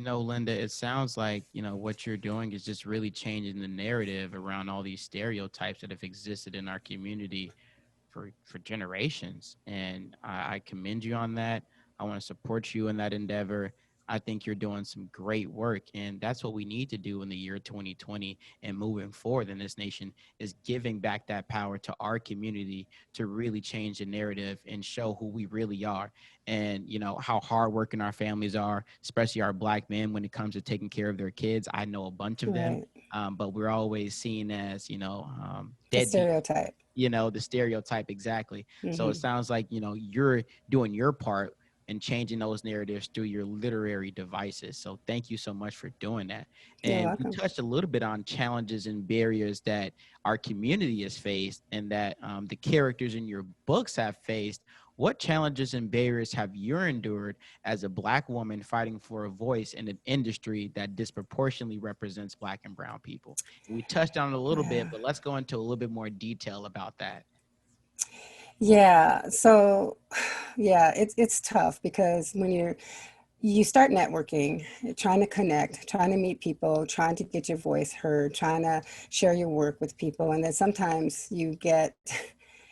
Linda, it sounds like, what you're doing is just really changing the narrative around all these stereotypes that have existed in our community for generations. And I commend you on that. I want to support you in that endeavor. I think you're doing some great work, and that's what we need to do in the year 2020 and moving forward in this nation is giving back that power to our community to really change the narrative and show who we really are, and how hardworking our families are, especially our Black men when it comes to taking care of their kids. I know a bunch of them, Right. but we're always seen as The deadbeat, stereotype. the stereotype. Exactly. So it Hmm. sounds like you're doing your part and changing those narratives through your literary devices. So thank you so much for doing that. You're And you welcome. touched a little bit on challenges and barriers that our community has faced and that the characters in your books have faced. What challenges and barriers have you endured as a Black woman fighting for a voice in an industry that disproportionately represents Black and brown people? We touched on it a little Yeah. bit, but let's go into a little bit more detail about that. Yeah. So, yeah, it's tough because when you start networking, trying to connect, trying to meet people, trying to get your voice heard, trying to share your work with people, and then sometimes you get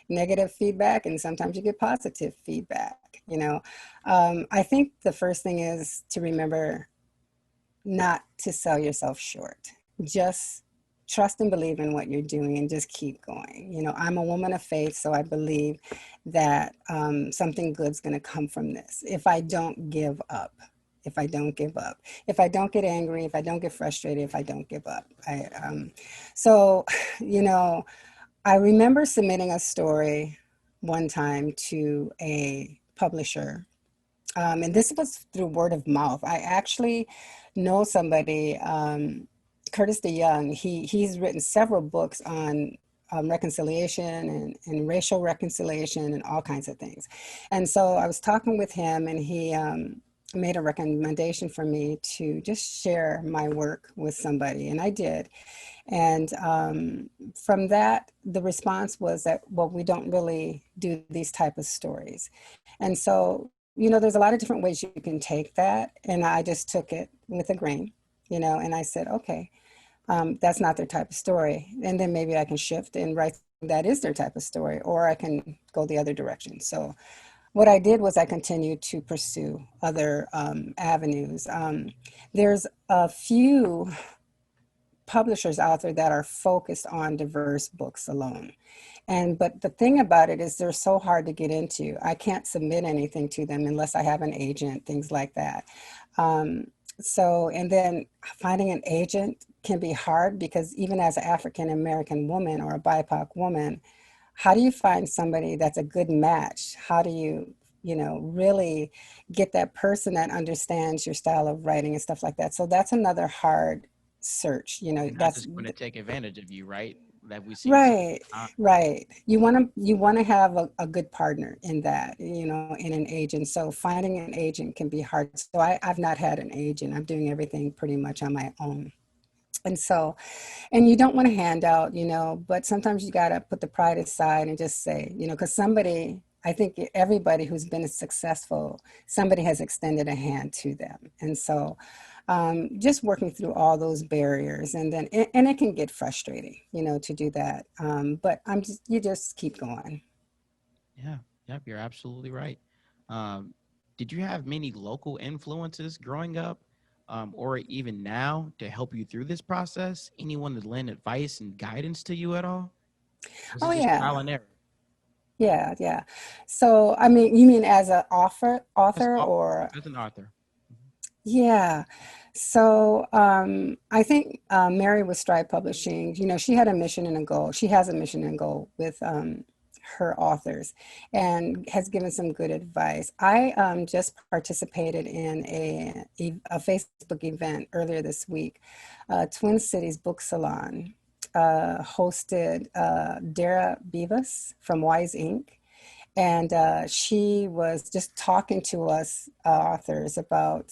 negative feedback, and sometimes you get positive feedback. I think the first thing is to remember not to sell yourself short. Just trust and believe in what you're doing and just keep going. I'm a woman of faith, so I believe that something good's going to come from this. If I don't give up, if I don't give up, if I don't get angry, if I don't get frustrated, if I don't give up. So, you know, I remember submitting a story one time to a publisher, and this was through word of mouth. I actually know somebody, Curtis DeYoung. He's written several books on reconciliation and racial reconciliation and all kinds of things. And so I was talking with him, and he made a recommendation for me to just share my work with somebody, and I did. And from that, the response was that, well, we don't really do these type of stories. And so, there's a lot of different ways you can take that. And I just took it with a grain, and I said, okay, that's not their type of story. And then maybe I can shift and write something that is their type of story, or I can go the other direction. So what I did was I continued to pursue other avenues. There's a few publishers out there that are focused on diverse books alone. But the thing about it is they're so hard to get into. I can't submit anything to them unless I have an agent, things like that. Um, and then finding an agent can be hard because even as an African American woman or a BIPOC woman, how do you find somebody that's a good match? How do you, really get that person that understands your style of writing and stuff like that? So that's another hard search. And not That's just going to take advantage of you, right? That we've seen so right, many times. right. You want to have a good partner in that, in an agent. So finding an agent can be hard. So I've not had an agent. I'm doing everything pretty much on my own. And so, and you don't want to hand out, but sometimes you got to put the pride aside and just say, because I think everybody who's been successful, somebody has extended a hand to them. And so, just working through all those barriers, and it can get frustrating, to do that. But you just keep going. Yeah, yep, you're absolutely right. Um, did you have many local influences growing up, or even now, to help you through this process? Anyone to lend advice and guidance to you at all? Was Oh it just yeah, trial and error? yeah, yeah. So, I mean, you mean as an As, author, au- or? as an author. Yeah. So I think Mary with Stripe Publishing, she had a mission and a goal. She has a mission and goal with her authors, and has given some good advice. I just participated in a Facebook event earlier this week, Twin Cities Book Salon. Hosted Dara Beavis from Wise Inc. And she was just talking to us authors about,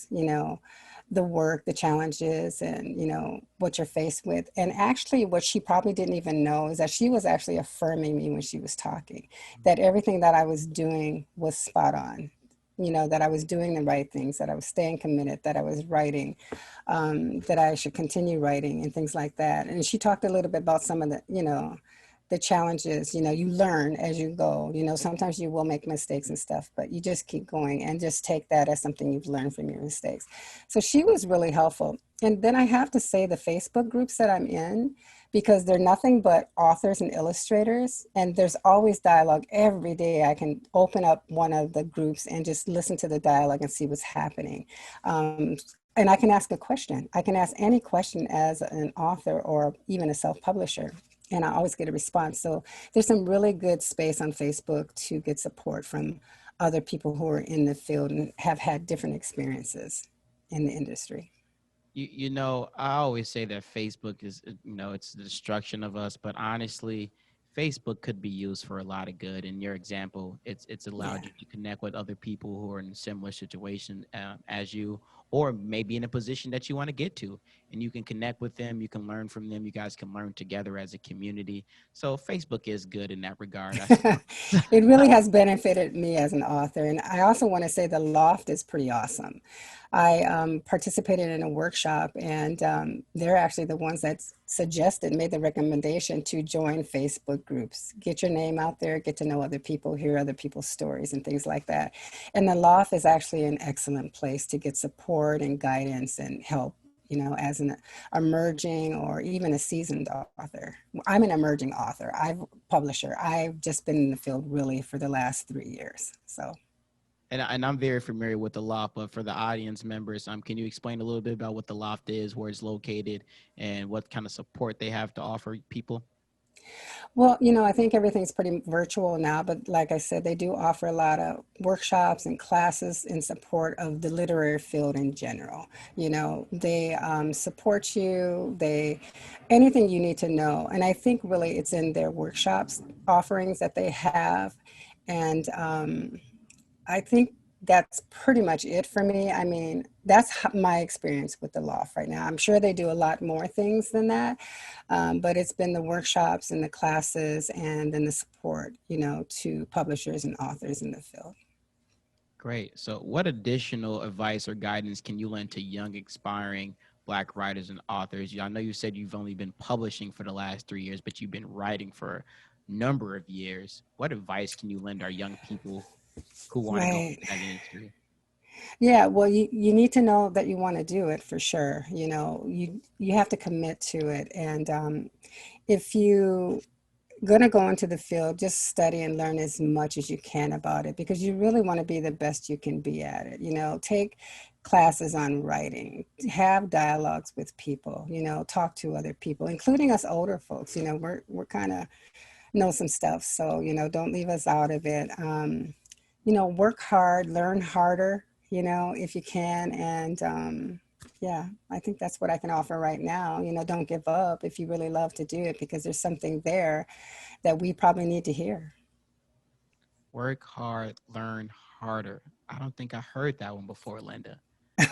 the work, the challenges, and, what you're faced with. And actually, what she probably didn't even know is that she was actually affirming me when she was talking, that everything that I was doing was spot on. that I was doing the right things, that I was staying committed, that I was writing, that I should continue writing and things like that. And she talked a little bit about some of the challenges. You learn as you go. Sometimes you will make mistakes and stuff, but you just keep going and just take that as something you've learned from your mistakes. So she was really helpful. And then I have to say the Facebook groups that I'm in, because they're nothing but authors and illustrators, and there's always dialogue every day. I can open up one of the groups and just listen to the dialogue and see what's happening. And I can ask a question. I can ask any question as an author or even a self-publisher, and I always get a response. So there's some really good space on Facebook to get support from other people who are in the field and have had different experiences in the industry. I always say that Facebook is, it's the destruction of us, but honestly, Facebook could be used for a lot of good. In your example, it's Yeah. allowed you to connect with other people who are in a similar situation as you, or maybe in a position that you want to get to, and you can connect with them. You can learn from them. You guys can learn together as a community. So Facebook is good in that regard, I suppose. It really has benefited me as an author. And I also want to say the loft is pretty awesome. I participated in a workshop, and they're actually the ones that suggested, made the recommendation to join Facebook groups, get your name out there, get to know other people, hear other people's stories, and things like that. And the loft is actually an excellent place to get support and guidance and help. As an emerging or even a seasoned author. I'm an emerging author. I've publisher. I've just been in the field really for the last 3 years. So And I'm very familiar with the loft, but for the audience members, can you explain a little bit about what the loft is, where it's located, and what kind of support they have to offer people? well, I think everything's pretty virtual now, but like I said, they do offer a lot of workshops and classes in support of the literary field in general. They support you, anything you need to know. And I think really it's in their workshops offerings that they have. And I think that's pretty much it for me. I mean, that's my experience with the loft right now. I'm sure they do a lot more things than that, but it's been the workshops and the classes and then the support, to publishers and authors in the field. Great. So, what additional advice or guidance can you lend to young, aspiring Black writers and authors? I know you said you've only been publishing for the last 3 years, but you've been writing for a number of years. What advice can you lend our young people who want to go Right. into that industry? Yeah, well, you need to know that you want to do it for sure. You have to commit to it. And if you going to go into the field, just study and learn as much as you can about it, because you really want to be the best you can be at it. Take classes on writing, have dialogues with people, talk to other people, including us older folks. We're kind of know some stuff. So, don't leave us out of it. Work hard, learn harder, if you can. And yeah, I think that's what I can offer right now. Don't give up if you really love to do it, because there's something there that we probably need to hear. Work hard, learn harder. I don't think I heard that one before, Linda.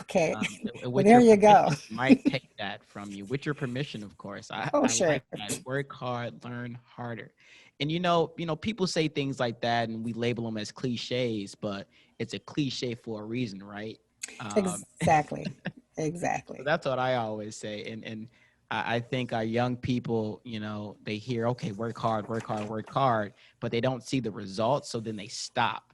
Okay. Well, With there your you go. permission, I might take that from you. With your permission, of course. Oh, I sure. like that. Work hard, learn harder. And people say things like that, and we label them as cliches, but it's a cliche for a reason, right? Um, Exactly. so Exactly. that's what I always say. And I think our young people, they hear, okay, work hard, work hard, work hard, but they don't see the results, so then they stop.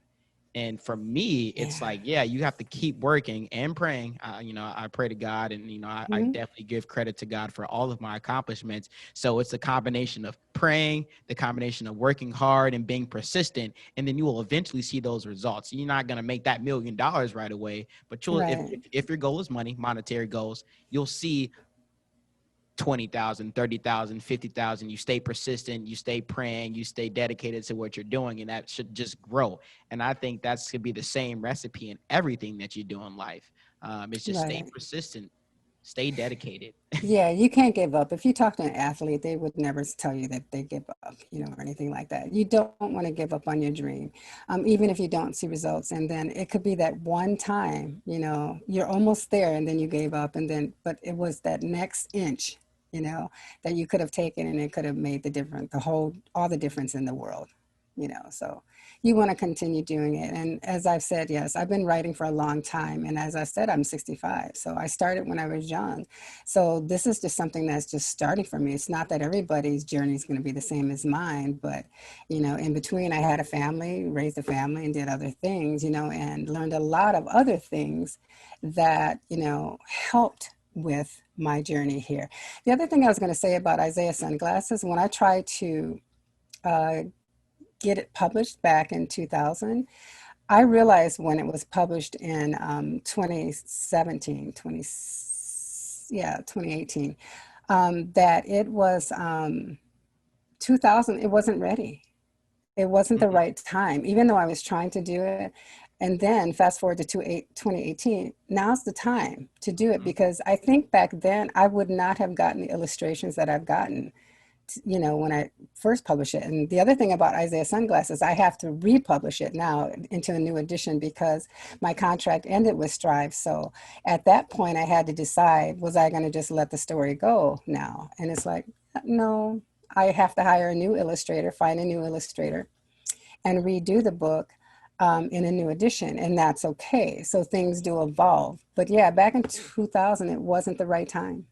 And for me, it's Yeah. like, yeah, you have to keep working and praying. I pray to God, and I Mhm. definitely give credit to God for all of my accomplishments. So it's a combination of praying, the combination of working hard and being persistent, and then you will eventually see those results. You're not gonna make that $1 million right away, but you'll Right. if your goal is money, monetary goals, you'll see 20,000, 30,000, 50,000. You stay persistent, you stay praying, you stay dedicated to what you're doing, and that should just grow. And I think that's going to be the same recipe in everything that you do in life. It's just stay Right. persistent, stay dedicated. Yeah, you can't give up. If you talk to an athlete, they would never tell you that they give up, or anything like that. You don't want to give up on your dream, even if you don't see results. And then it could be that one time, you're almost there and then you gave up. But it was that next inch, that you could have taken, and it could have made the difference, all the difference in the world. So you want to continue doing it. And as I've said, yes, I've been writing for a long time. And as I said, I'm 65. So I started when I was young. So this is just something that's just starting for me. It's not that everybody's journey is going to be the same as mine, but, in between, I had a family, raised a family, and did other things, and learned a lot of other things that, helped with my journey here. The other thing I was going to say about Isaiah Sunglasses, when I tried to uh, get it published back in 2000, I realized when it was published in 2017, 2018, that it was 2000, it wasn't ready. It wasn't the Mhm, right time, even though I was trying to do it. And then fast forward to 2018, now's the time to do it, mhm, because I think back then I would not have gotten the illustrations that I've gotten, when I first published it. And the other thing about Isaiah Sunglasses, I have to republish it now into a new edition because my contract ended with Strive. So at that point, I had to decide, was I going to just let the story go now? And it's like, no, I have to hire a new illustrator, find a new illustrator, and redo the book in a new edition. And that's okay. So things do evolve. But yeah, back in 2000, it wasn't the right time.